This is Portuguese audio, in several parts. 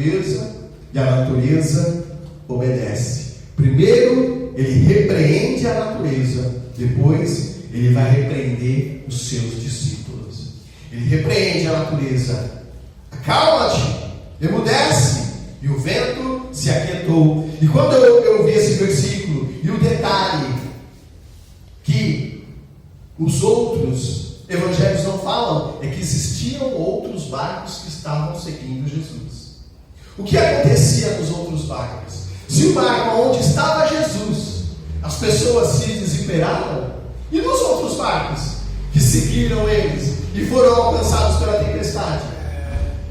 E a natureza obedece. Primeiro, ele repreende a natureza. Depois, ele vai repreender os seus discípulos. Ele repreende a natureza. Acalma-te, emudece. E o vento se aquietou. E quando eu vi esse versículo, e o detalhe, que os outros evangelhos não falam, é que existiam outros barcos que estavam seguindo Jesus. O que acontecia nos outros barcos? Se o barco onde estava Jesus, as pessoas se desesperaram, e nos outros barcos que seguiram eles e foram alcançados pela tempestade,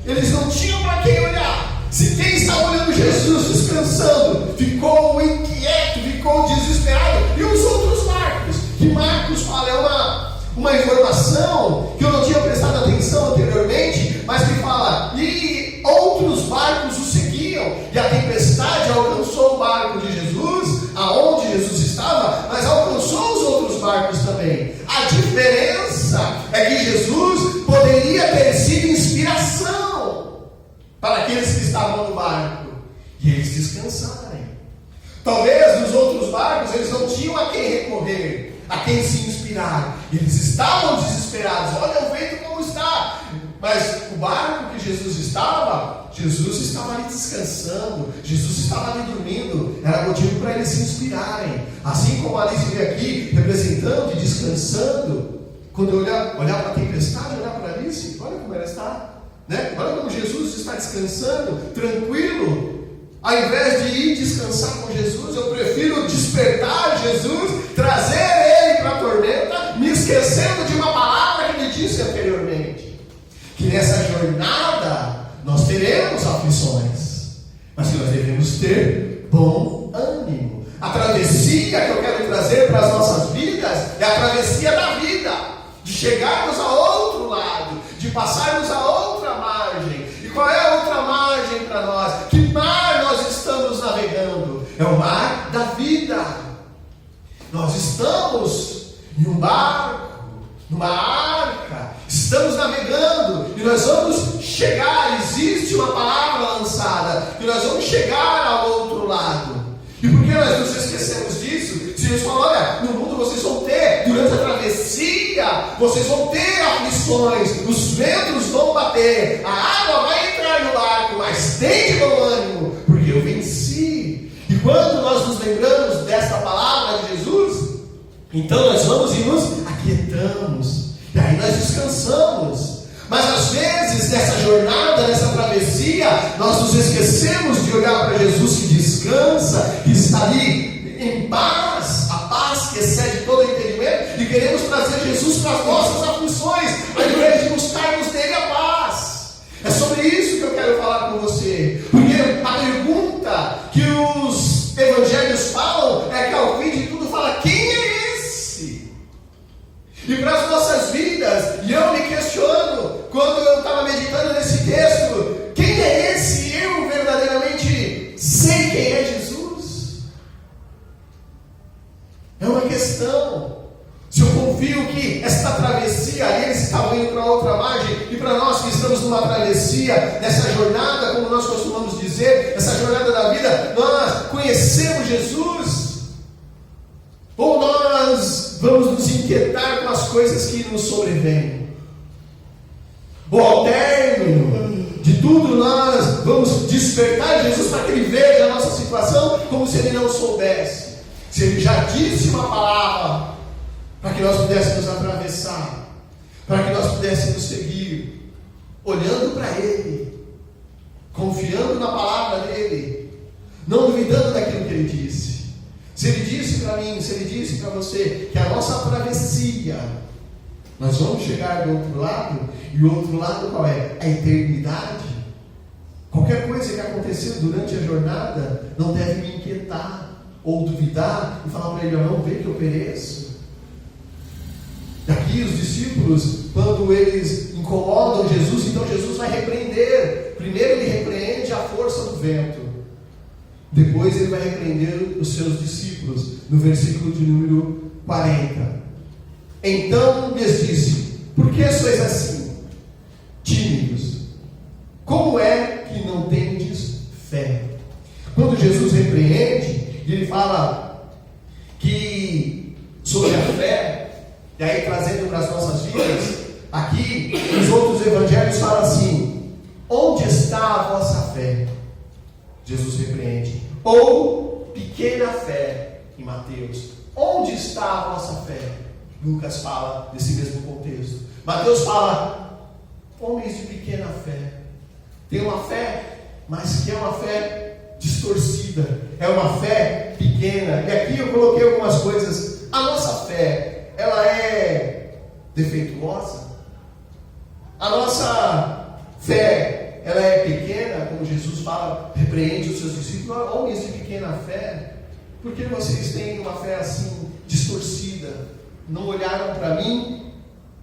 eles não tinham para quem olhar. Se quem estava olhando Jesus descansando ficou inquieto, ficou desesperado, e os outros barcos, que Marcos fala, é uma informação que eu não tinha prestado atenção anteriormente, mas que fala, e outros barcos o seguiam, e a tempestade alcançou o barco de Jesus, aonde Jesus estava, mas alcançou os outros barcos também. A diferença é que Jesus poderia ter sido inspiração para aqueles que estavam no barco, e eles descansarem. Talvez nos outros barcos eles não tinham a quem recorrer, a quem se inspirar. Eles estavam desesperados. Olha o vento como está. Mas o barco que Jesus estava ali descansando. Jesus estava ali dormindo. Era motivo para eles se inspirarem. Assim como a Alice veio aqui representando e descansando. Quando eu olhar para a tempestade, olhar para a Alice, olha como ela está, né? Olha como Jesus está descansando, tranquilo. Ao invés de ir descansar com Jesus, eu prefiro despertar Jesus, trazer ele para a tormenta, me esquecendo de uma palavra que ele disse anteriormente. Que nessa jornada nós teremos aflições, mas que nós devemos ter bom ânimo. A travessia que eu quero trazer para as nossas vidas é a travessia da vida, de chegarmos a outro lado, de passarmos a outra margem. E qual é a outra margem para nós? Que mar nós estamos navegando? É o mar da vida. Nós estamos em um barco, numa arca, estamos navegando e nós vamos chegar. Existe uma palavra lançada que nós vamos chegar ao outro lado. E por que nós nos esquecemos disso? Se Jesus falou, olha, no mundo vocês vão ter, durante a travessia, vocês vão ter aflições, os ventos vão bater, a água vai entrar no barco, mas tem de bom ânimo, porque eu venci. E quando nós nos lembramos desta palavra de Jesus, então nós vamos e nos aquietamos, e aí nós descansamos. Mas às vezes, nessa jornada, nessa travessia, nós nos esquecemos de olhar para Jesus que descansa, que está ali em paz, a paz que excede todo entendimento, e queremos trazer Jesus para as nossas aflições, ao invés de buscarmos nele a paz. É sobre isso que eu quero falar com você, porque a pergunta que os evangelhos falam é que ao fim de tudo fala, quem é esse? E para as nossas vidas, e eu me questiono, quando eu estava meditando nesse texto, quem é esse? Eu verdadeiramente sei quem é Jesus? É uma questão. Se eu confio que esta travessia ali, eles estavam indo para outra margem, e para nós que estamos numa travessia, nessa jornada, como nós costumamos dizer, essa jornada da vida, nós conhecemos Jesus? Ou nós vamos nos inquietar com as coisas que nos sobrevêm? Ou ao término de tudo nós vamos despertar Jesus para que ele veja a nossa situação como se ele não soubesse? Se ele já disse uma palavra para que nós pudéssemos atravessar, para que nós pudéssemos seguir, olhando para ele, confiando na palavra dele, não duvidando daquilo que ele disse. Se ele disse para mim, se ele disse para você que a nossa travessia, nós vamos chegar do outro lado, e o outro lado qual é? A eternidade. Qualquer coisa que acontecer durante a jornada não deve me inquietar ou duvidar e falar para ele, não vê que eu pereço. Daqui os discípulos, quando eles incomodam Jesus, então Jesus vai repreender. Primeiro ele repreende a força do vento, depois ele vai repreender os seus discípulos, no versículo de número 40. Então lhes disse, por que sois assim, tímidos? Como é que não tendes Jesus repreende, e ele fala que sobre a fé, e aí trazendo para as nossas vidas, aqui os outros evangelhos falam assim: onde está a vossa fé? Jesus repreende. Ou pequena fé, em Mateus. Onde está a vossa fé? Lucas fala desse mesmo contexto. Mateus fala: homens de pequena fé. Tem uma fé, mas que é uma fé distorcida, é uma fé pequena. E aqui eu coloquei algumas coisas. A nossa fé, ela é defeituosa? A nossa fé, ela é pequena, como Jesus fala, repreende os seus discípulos: homens de pequena fé, por que vocês têm uma fé assim distorcida? Não olharam para mim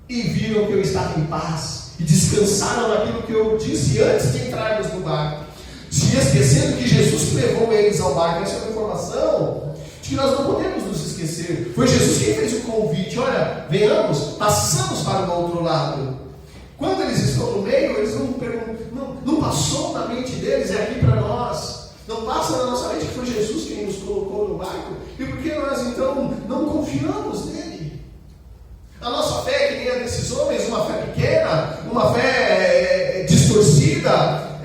e viram que eu estava em paz, e descansaram naquilo que eu disse antes de entrarmos no barco, se esquecendo que Jesus levou eles ao barco. Essa é uma informação de que nós não podemos nos esquecer. Foi Jesus quem fez o convite: olha, venhamos, passamos para o outro lado. Quando eles estão no meio, eles não passou na mente deles, é aqui para nós. Não passa na nossa mente que foi Jesus quem nos colocou no barco. E por que nós então não confiamos nele? A nossa fé é que nem a desses homens, uma fé pequena, uma fé distorcida.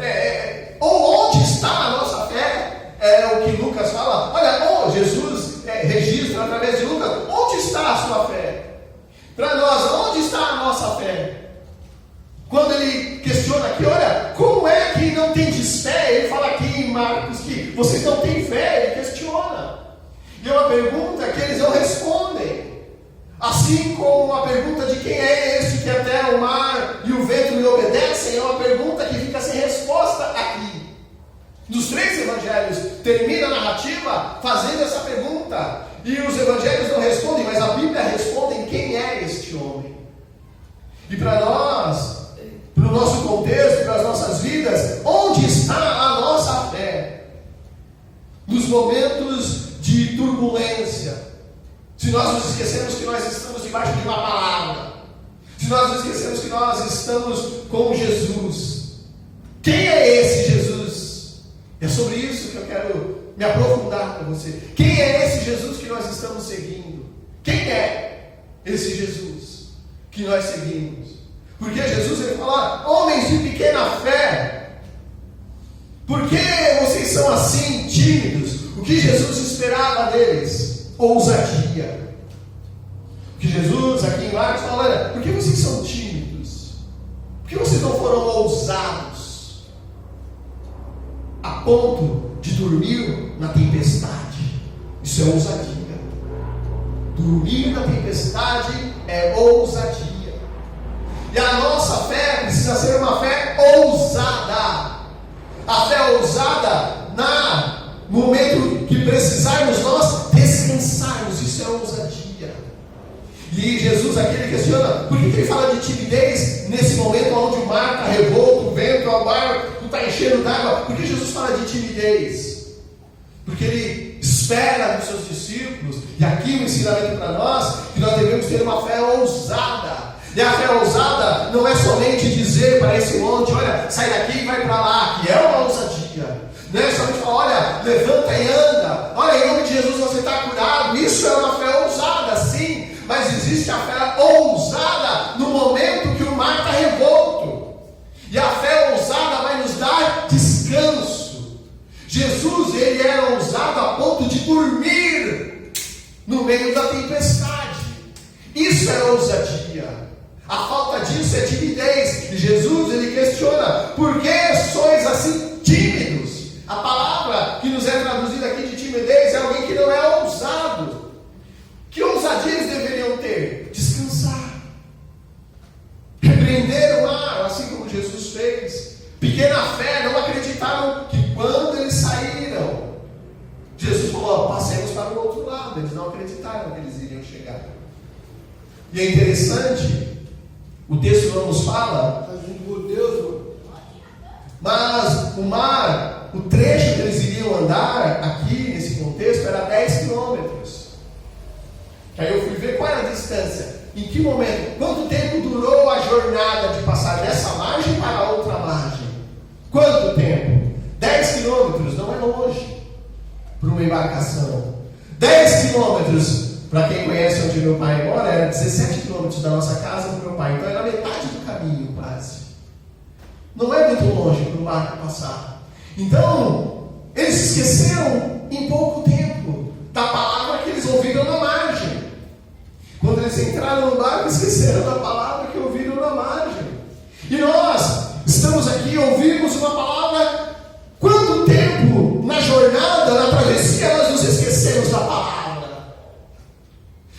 Ou onde está a nossa fé? É o que Lucas fala. Olha, Jesus registra através de Lucas: onde está a sua fé? Para nós, onde está a nossa fé? Quando ele questiona aqui, olha, como é que não tendes fé? Ele fala aqui em Marcos que vocês não têm fé, ele questiona. E é uma pergunta que eles não respondem. Assim como a pergunta de quem é esse que até o mar e o vento lhe obedecem, é uma pergunta que fica sem resposta aqui. Nos 3 evangelhos, termina a narrativa fazendo essa pergunta. E os evangelhos não respondem, mas a Bíblia responde quem é este homem. E para nós, para o nosso contexto, para as nossas vidas, onde está a nossa fé? Nos momentos de turbulência, se nós nos esquecemos que nós estamos debaixo de uma palavra, se nós nos esquecemos que nós estamos com Jesus, quem é esse Jesus? É sobre isso que eu quero me aprofundar com você. Quem é esse Jesus que nós estamos seguindo? Quem é esse Jesus que nós seguimos? Porque Jesus, ele fala: homens de pequena fé, por que vocês são assim tímidos? O que Jesus esperava deles? Ousadia. O que Jesus aqui em Marcos fala: olha, por que vocês são tímidos? Por que vocês não foram ousados a ponto de dormir na tempestade? Isso é ousadia. Dormir na tempestade é ousadia. E a nossa fé precisa ser uma fé ousada. A fé ousada no momento que precisarmos nós descansarmos. Isso é ousadia. E Jesus aqui ele questiona: por que ele fala de timidez nesse momento onde o mar está revolto, o vento, o mar está enchendo d'água? Por que Jesus fala de timidez? Porque ele espera dos seus discípulos, e aqui o ensinamento para nós, que nós devemos ter uma fé ousada. E a fé ousada não é somente dizer para esse monte: olha, sai daqui e vai para lá, que é uma ousadia. Não é somente falar: olha, levanta e anda, olha, em nome de Jesus você está curado. Isso é uma fé ousada, sim, mas existe a fé ousada no momento que o mar está revolto. E a fé ousada vai nos dar descanso. Jesus, ele era ousado a ponto de dormir no meio da tempestade. Isso é ousadia. A falta disso é timidez. E Jesus, ele questiona: por que sois assim tímidos? A palavra que nos é traduzida aqui de timidez é alguém que não é ousado. Que ousadia eles deveriam ter? Descansar. Repreender o mar, assim como Jesus fez. Pequena fé, não acreditaram que quando eles saíram, Jesus falou: passemos para o outro lado. Eles não acreditaram que eles iriam chegar. E é interessante, o texto não nos fala, mas o mar, o trecho que eles iriam andar aqui nesse contexto era 10 quilômetros. Aí eu fui ver qual era a distância, em que momento, quanto tempo durou a jornada de passar dessa margem para a outra margem? Quanto tempo? 10 quilômetros, não é longe. para uma embarcação. 10 quilômetros, para quem conhece onde meu pai mora, era 17 quilômetros da nossa casa para o meu pai. Então era metade do caminho, quase. Não é muito longe para o barco passar. Então, eles se esqueceram em pouco tempo da palavra que eles ouviram na margem. Quando eles entraram no barco, esqueceram da palavra que ouviram na margem. E nós estamos aqui, ouvimos uma palavra. Quanto tempo na jornada, na travessia, nós nos esquecemos da palavra?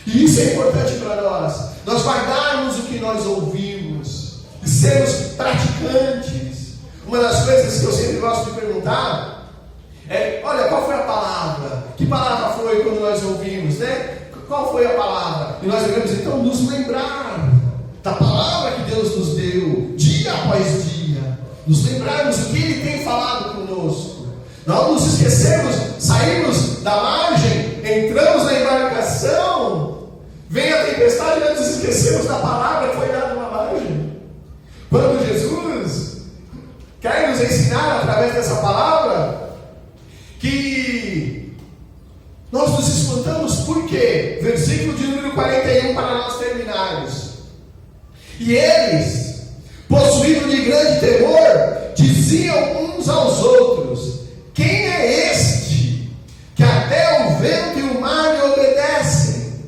E isso é importante para nós. Nós guardarmos o que nós ouvimos e sermos praticantes. Uma das coisas que eu sempre gosto de perguntar é: olha, qual foi a palavra? Que palavra foi quando nós ouvimos, né? Qual foi a palavra? E nós devemos então nos lembrar da palavra que Deus nos deu, dia após dia. Nos lembrarmos o que Ele tem falado conosco. Nós nos esquecemos, saímos da margem, entramos na embarcação, vem a tempestade e nós nos esquecemos da palavra que foi dada na margem. Quando Jesus quer nos ensinar através dessa palavra, que nós nos espantamos, por quê? Versículo de número 41 para nós terminarmos. E eles, possuídos de grande temor, diziam uns aos outros: quem é este que até o vento e o mar lhe obedecem?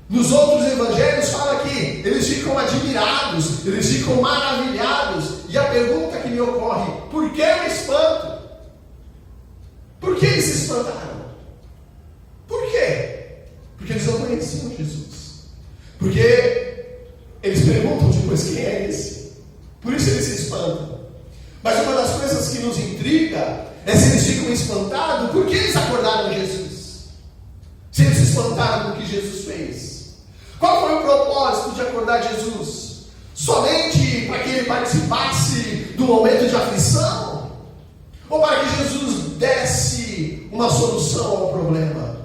Nos outros evangelhos fala que eles ficam admirados, eles ficam maravilhados. E a pergunta que me ocorre: por que o espanto? Por que eles se espantaram? Por quê? Porque eles não conheciam Jesus. Porque eles perguntam depois: quem é esse? Por isso eles se espantam. Mas uma das coisas que nos intriga é se eles ficam espantados, por que eles acordaram Jesus? Se eles se espantaram com o que Jesus fez. Qual foi o propósito de acordar Jesus? Somente para que ele participasse do momento de aflição? Ou para que Jesus desse uma solução ao problema?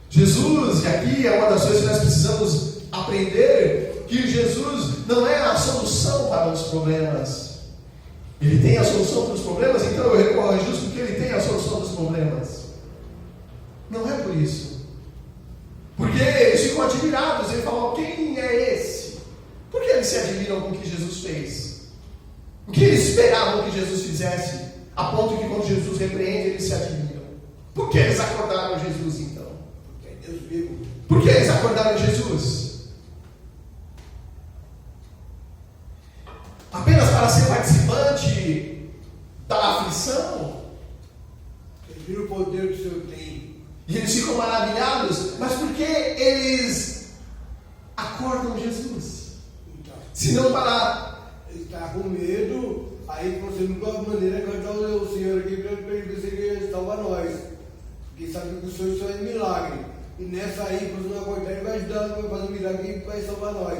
Jesus, e aqui é uma das coisas que nós precisamos aprender, que Jesus não é a solução para os problemas. Ele tem a solução para os problemas, então eu recorro a Jesus porque ele tem a solução dos problemas. Não é por isso. Porque eles ficam admirados, eles falam: quem é esse? Por que eles se admiram com o que Jesus fez? O que eles esperavam que Jesus fizesse, a ponto que quando Jesus repreende, eles se admiram? Por que eles acordaram Jesus então? Por que eles acordaram Jesus? Apenas para ser participante da aflição? Eles viram o poder que o Senhor tem. E eles ficam maravilhados. Mas por que eles acordam Jesus? Então, Se não para... ele está com medo, aí você não tem uma maneira de acordar o Senhor aqui para ele ver se ele salva nós. Porque sabe que o Senhor só é milagre. E nessa aí, quando não acordar, ele vai ajudar, vai fazer um milagre e vai salvar nós.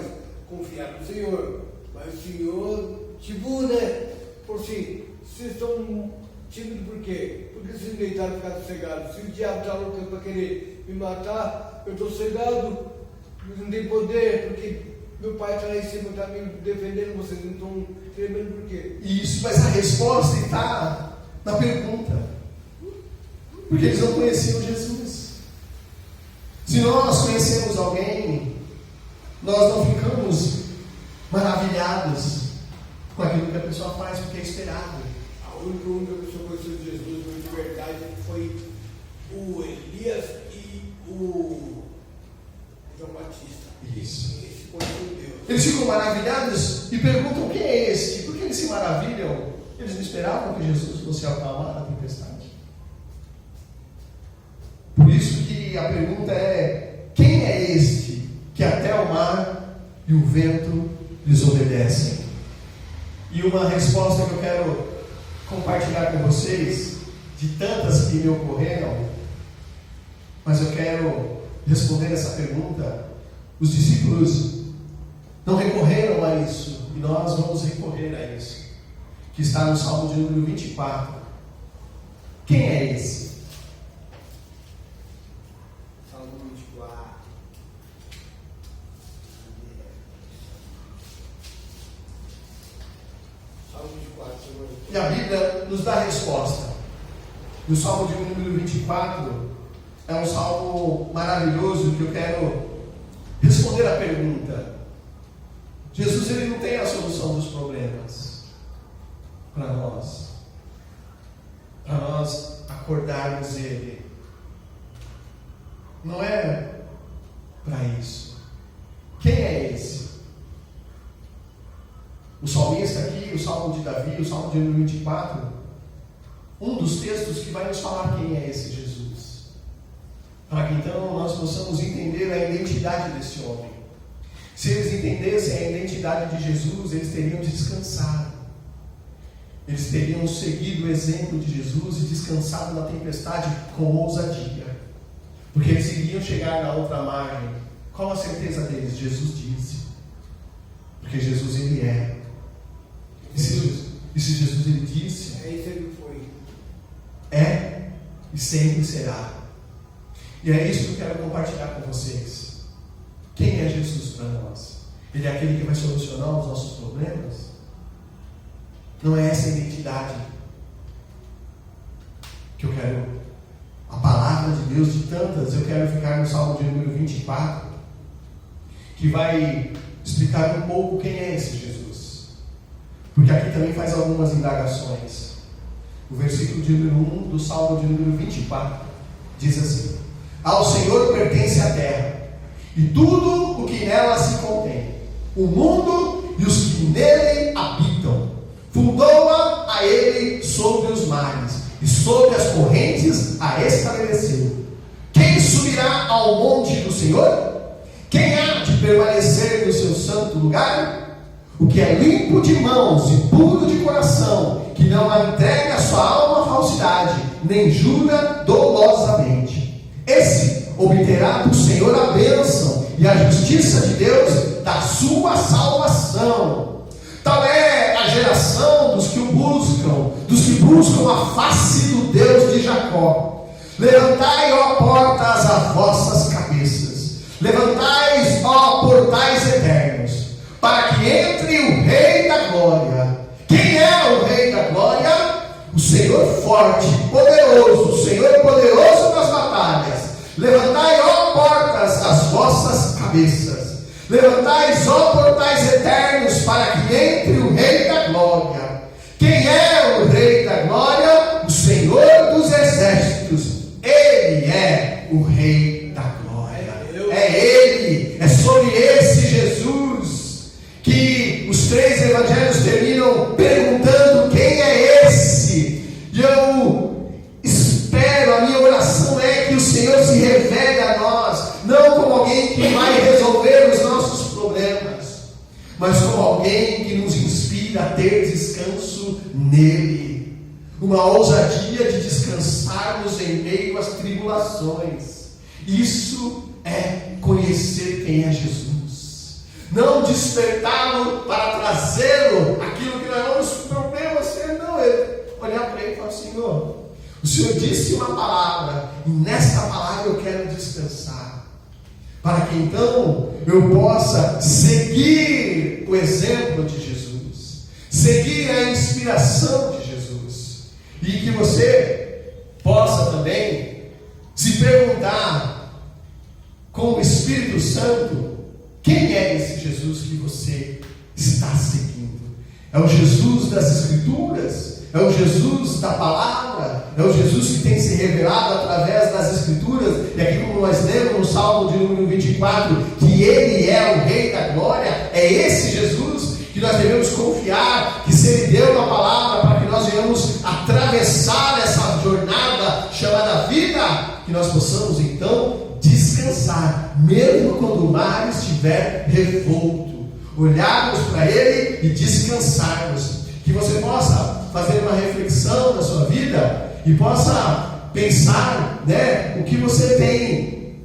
Confiar no Senhor. Mas o Senhor, tipo, né? Por si, vocês estão tímidos por quê? Porque vocês deitaram e ficaram cegado. Se o diabo está louco para querer me matar, eu estou cegado, não tem poder, porque meu pai está lá em cima, está me defendendo, vocês não estão tremendo por quê? Isso, mas a resposta está na pergunta. Porque eles não conheciam Jesus. Se nós conhecemos alguém, nós não ficamos maravilhados com aquilo que a pessoa faz, porque é esperado. A única pessoa que conheceu Jesus de verdade foi o Elias e o João Batista. Isso. Esse conheceu Deus. Eles ficam maravilhados e perguntam: quem é este? Por que eles se maravilham? Eles não esperavam que Jesus fosse acalmar a tempestade. Por isso que a pergunta é: quem é este que até o mar e o vento lhes obedecem? E uma resposta que eu quero compartilhar com vocês, de tantas que me ocorreram, mas eu quero responder essa pergunta. Os discípulos não recorreram a isso, e nós vamos recorrer a isso, que está no Salmo de número 24. Quem é esse? Salmo 24. Salmo 24, Senhor. E a Bíblia nos dá a resposta. E o Salmo de número 24 é um salmo maravilhoso que eu quero responder a pergunta. Jesus, ele não tem a solução dos problemas para nós acordarmos ele. Não é para isso. Quem é esse? O salmista aqui, o Salmo de Davi, o Salmo de número 24, um dos textos que vai nos falar quem é esse Jesus, para que então nós possamos entender a identidade desse homem. Se eles entendessem a identidade de Jesus, eles teriam descansado, eles teriam seguido o exemplo de Jesus e descansado na tempestade com ousadia, porque eles iriam chegar na outra margem. Qual a certeza deles? Jesus disse, porque Jesus ele é. E se Jesus ele disse, é isso que foi. É e sempre será. E é isso que eu quero compartilhar com vocês. Quem é Jesus para nós? Ele é aquele que vai solucionar os nossos problemas? Não é essa a identidade que eu quero. A palavra de Deus, de tantas, eu quero ficar no Salmo de número 24, que vai explicar um pouco quem é esse Jesus. Porque aqui também faz algumas indagações. O versículo de número 1 do Salmo de número 24 diz assim: ao Senhor pertence a terra e tudo o que nela se contém, o mundo e os que nele habitam. Fundou-a a ele sobre os mares e sobre as correntes a estabeleceu. Quem subirá ao monte do Senhor? Quem há de permanecer no seu santo lugar? O que é limpo de mãos e puro de coração, que não entrega a sua alma à falsidade, nem jura dolosamente. Esse obterá do Senhor a bênção e a justiça de Deus da sua salvação. Tal é a geração dos que o buscam, dos que buscam a face do Deus de Jacó. Levantai, ó portas, as vossas cabeças. Levantai, ó portais eternos, para que entre o Rei da Glória. Quem é o Rei da Glória? O Senhor forte, poderoso, o Senhor poderoso nas batalhas. Levantai, ó portas, as vossas cabeças. Levantai, ó portais eternos, para que entre o Rei da Glória. Quem é o Rei da Glória? O Senhor dos exércitos. Ele é o Rei da Glória. É Ele, é sobre esse Jesus que os três evangelhos terminam perguntando quem é esse. E eu espero, a minha oração é que o Senhor se revele a nós, não como alguém que vai resolver os nossos problemas, mas como alguém que nos inspira a ter descanso nele. Uma ousadia de descansarmos em meio às tribulações. Isso é conhecer quem é Jesus. Não despertá-lo para trazê-lo aquilo que nós vamos problemas ter, não. Olhar para ele e falar: Senhor, o Senhor disse uma palavra, e nessa palavra eu quero descansar, para que então eu possa seguir o exemplo de Jesus, seguir a inspiração de Jesus, e que você possa também se perguntar com o Espírito Santo: quem é esse Jesus que você está seguindo? É o Jesus das Escrituras? É o Jesus da palavra? É o Jesus que tem se revelado através das Escrituras? E aqui, como nós lemos no Salmo de número 24, que Ele é o Rei da Glória. É esse Jesus que nós devemos confiar, que se Ele deu uma palavra para que nós venhamos atravessar essa jornada chamada vida, que nós possamos então descansar, mesmo quando o mar estiver revolto, olharmos para Ele e descansarmos. Que você possa fazer uma reflexão na sua vida e possa pensar, o que você tem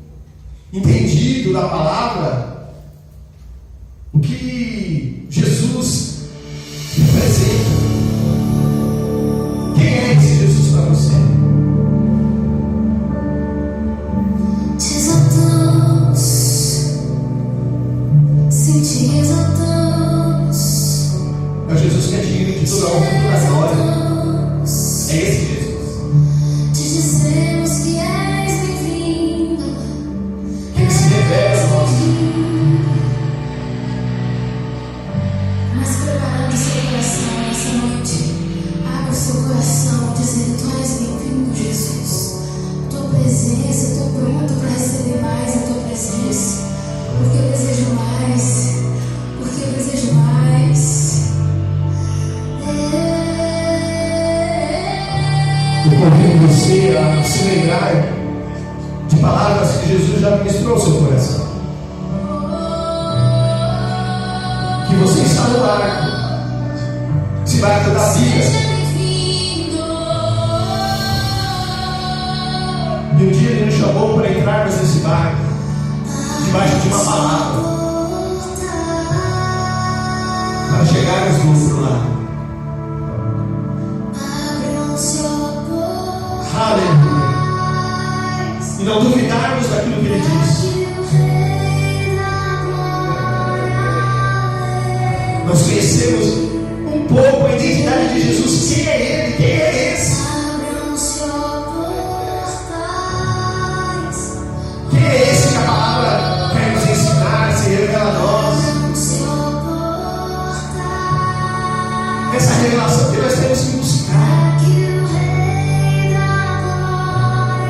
entendido da palavra, o que Jesus representa. Quem é esse Jesus para você? Te exaltamos, sim, te exaltamos. É o Jesus que é digno de toda a honra e toda a glória. É esse Jesus. Te Eu convido você a se lembrar de palavras que Jesus já ministrou ao seu coração. Que você está no barco, esse barco da vida. E um dia Ele nos chamou para entrarmos nesse barco, debaixo de uma palavra, para chegarmos do outro lado. Aleluia. E não duvidarmos daquilo que Ele disse. Nós conhecemos um pouco a identidade de Jesus. Quem é Ele? Quem é esse? Quem é esse que a palavra quer nos ensinar, se revela a nós? Essa revelação que nós temos que buscar.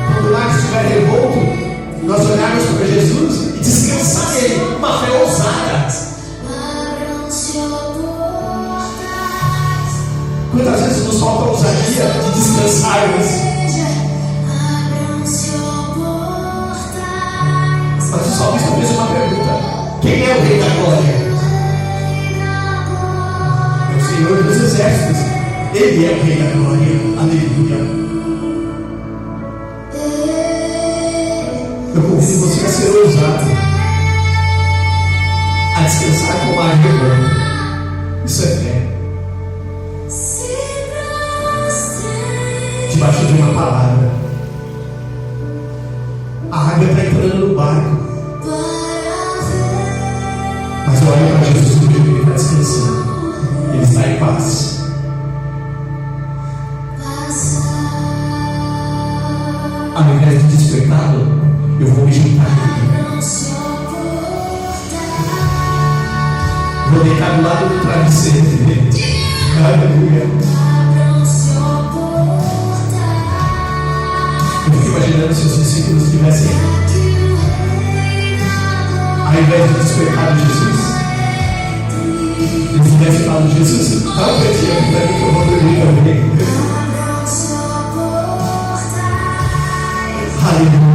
Quando o mar estiver revolto, nós olharmos para Jesus e descansar nele, uma fé ousada. Quantas vezes nos falta a ousadia de descansarmos? Mas o salmista fez uma pergunta: quem é o Rei da Glória? É o Senhor dos Exércitos. Ele é o Rei da Glória. Aleluia. Eu convido você a ser ousado, a descansar com o mar revolto. Isso é fé. Debaixo de uma palavra. A água está entrando no barco, mas eu olho para Jesus e vejo que Ele está descansando. Ele está em paz. Ao invés de despertá-lo, eu vou me juntar com Ele. Vou deitar do lado do travesseiro dele. Aleluia. Eu fico imaginando se os discípulos tivessem, ao invés de despertar Jesus, eles tivessem falado: Jesus, dá um pedido aqui para mim que eu vou dormir também. Aleluia.